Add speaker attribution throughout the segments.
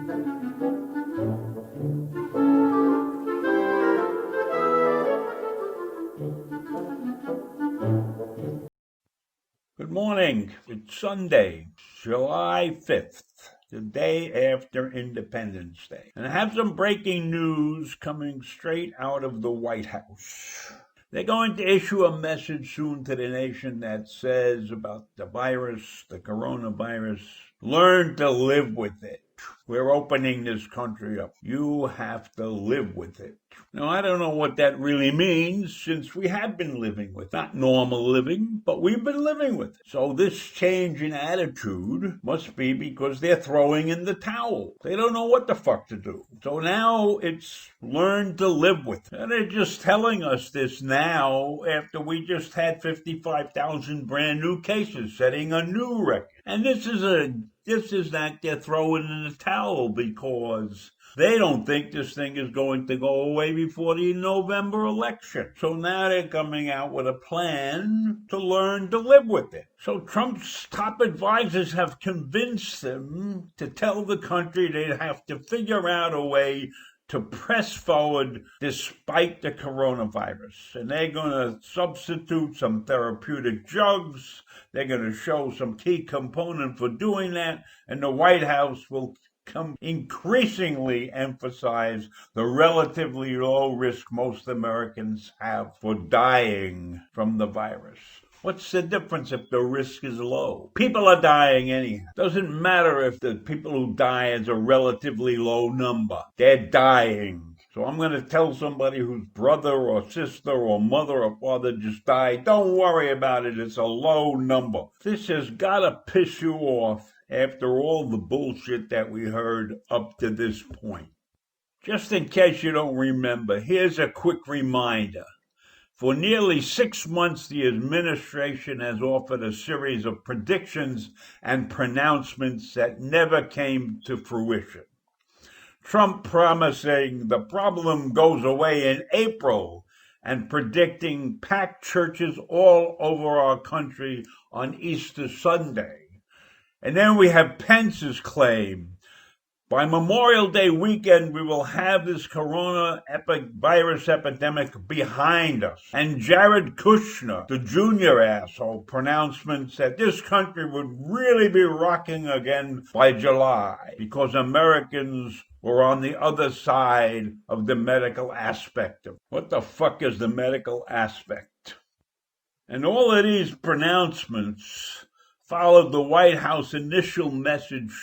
Speaker 1: Good morning. It's Sunday, July 5th, the day after Independence Day. And I have some breaking news coming straight out of the White House. They're going to issue a message soon to the nation that says about the virus, the coronavirus, learn to live with it. We're opening this country up. You have to live with it. Now, I don't know what that really means since we have been living with it. Not normal living, but we've been living with it. So this change in attitude must be because they're throwing in the towel. They don't know what the fuck to do. So now it's learn to live with it. And they're just telling us this now after we just had 55,000 brand new cases, setting a new record. And this is that they're throwing in the towel because they don't think this thing is going to go away before the November election. So now they're coming out with a plan to learn to live with it. So Trump's top advisors have convinced them to tell the country they have to figure out a way to press forward despite the coronavirus. And they're going to substitute some therapeutic drugs. They're going to show some key component for doing that. And the White House will increasingly emphasize the relatively low risk most Americans have for dying from the virus. What's the difference if the risk is low? People are dying anyhow. Doesn't matter if the people who die is a relatively low number. They're dying. So I'm going to tell somebody whose brother or sister or mother or father just died, don't worry about it. It's a low number. This has got to piss you off after all the bullshit that we heard up to this point. Just in case you don't remember, here's a quick reminder. For nearly 6 months, the administration has offered a series of predictions and pronouncements that never came to fruition. Trump promising the problem goes away in April and predicting packed churches all over our country on Easter Sunday. And then we have Pence's claim. By Memorial Day weekend, we will have this coronavirus epidemic behind us. And Jared Kushner, the junior asshole, pronouncements that this country would really be rocking again by July because Americans were on the other side of the medical aspect of it. What the fuck is the medical aspect? And all of these pronouncements followed the White House initial message,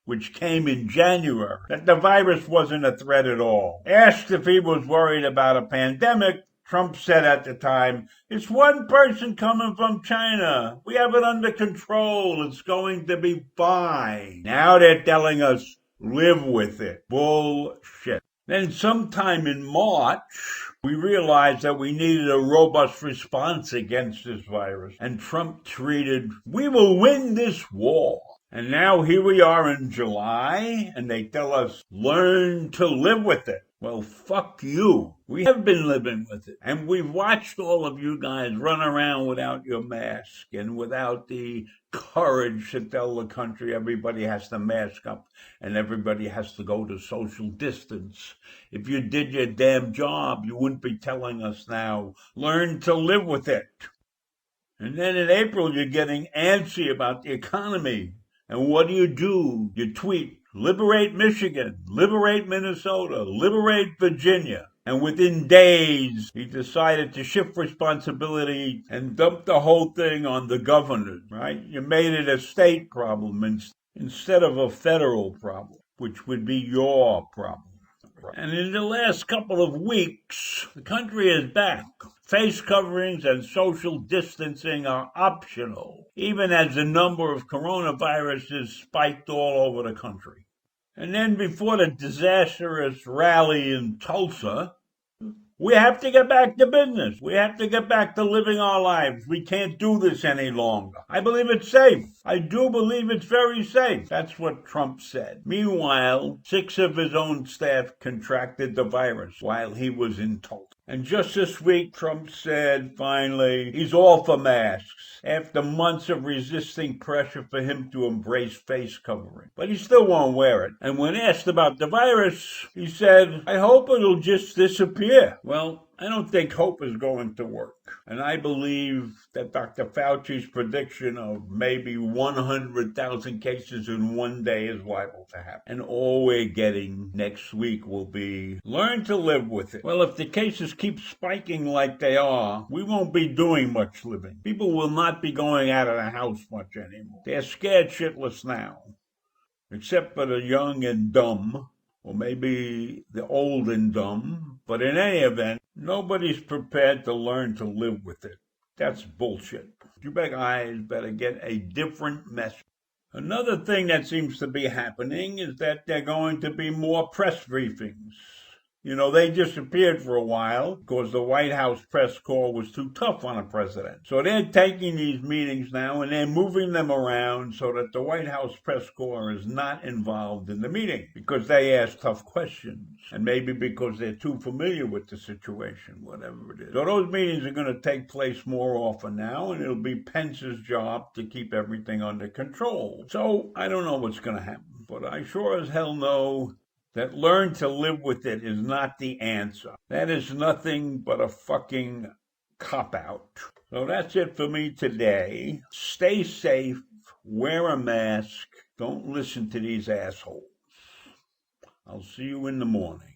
Speaker 1: which came in January, that the virus wasn't a threat at all. Asked if he was worried about a pandemic, Trump said at the time, it's one person coming from China. We have it under control. It's going to be fine. Now they're telling us, live with it. Bullshit. Then sometime in March, we realized that we needed a robust response against this virus. And Trump tweeted, we will win this war. And now here we are in July, and they tell us, learn to live with it. Well, fuck you. We have been living with it. And we've watched all of you guys run around without your mask and without the courage to tell the country everybody has to mask up and everybody has to go to social distance. If you did your damn job, you wouldn't be telling us now, learn to live with it. And then in April, you're getting antsy about the economy. And what do? You tweet, liberate Michigan, liberate Minnesota, liberate Virginia. And within days, he decided to shift responsibility and dump the whole thing on the governors, right? You made it a state problem instead of a federal problem, which would be your problem. And in the last couple of weeks, the country is back. Face coverings and social distancing are optional, even as the number of coronaviruses spiked all over the country. And then before the disastrous rally in Tulsa, we have to get back to business. We have to get back to living our lives. We can't do this any longer. I believe it's safe. I do believe it's very safe. That's what Trump said. Meanwhile, 6 of his own staff contracted the virus while he was in Tulsa. And just this week, Trump said, finally, he's all for masks after months of resisting pressure for him to embrace face covering. But he still won't wear it. And when asked about the virus, he said, I hope it'll just disappear. Well, I don't think hope is going to work. And I believe that Dr. Fauci's prediction of maybe 100,000 cases in one day is liable to happen. And all we're getting next week will be learn to live with it. Well, if the cases keep spiking like they are, we won't be doing much living. People will not be going out of the house much anymore. They're scared shitless now, except for the young and dumb, or maybe the old and dumb. But in any event, nobody's prepared to learn to live with it. That's bullshit. You guys better get a different message. Another thing that seems to be happening is that there are going to be more press briefings. You know, they disappeared for a while because the White House press corps was too tough on the president. So they're taking these meetings now and they're moving them around so that the White House press corps is not involved in the meeting because they ask tough questions. And maybe because they're too familiar with the situation, whatever it is. So those meetings are going to take place more often now, and it'll be Pence's job to keep everything under control. So I don't know what's going to happen, but I sure as hell know that learn to live with it is not the answer. That is nothing but a fucking cop-out. So that's it for me today. Stay safe, wear a mask, don't listen to these assholes. I'll see you in the morning.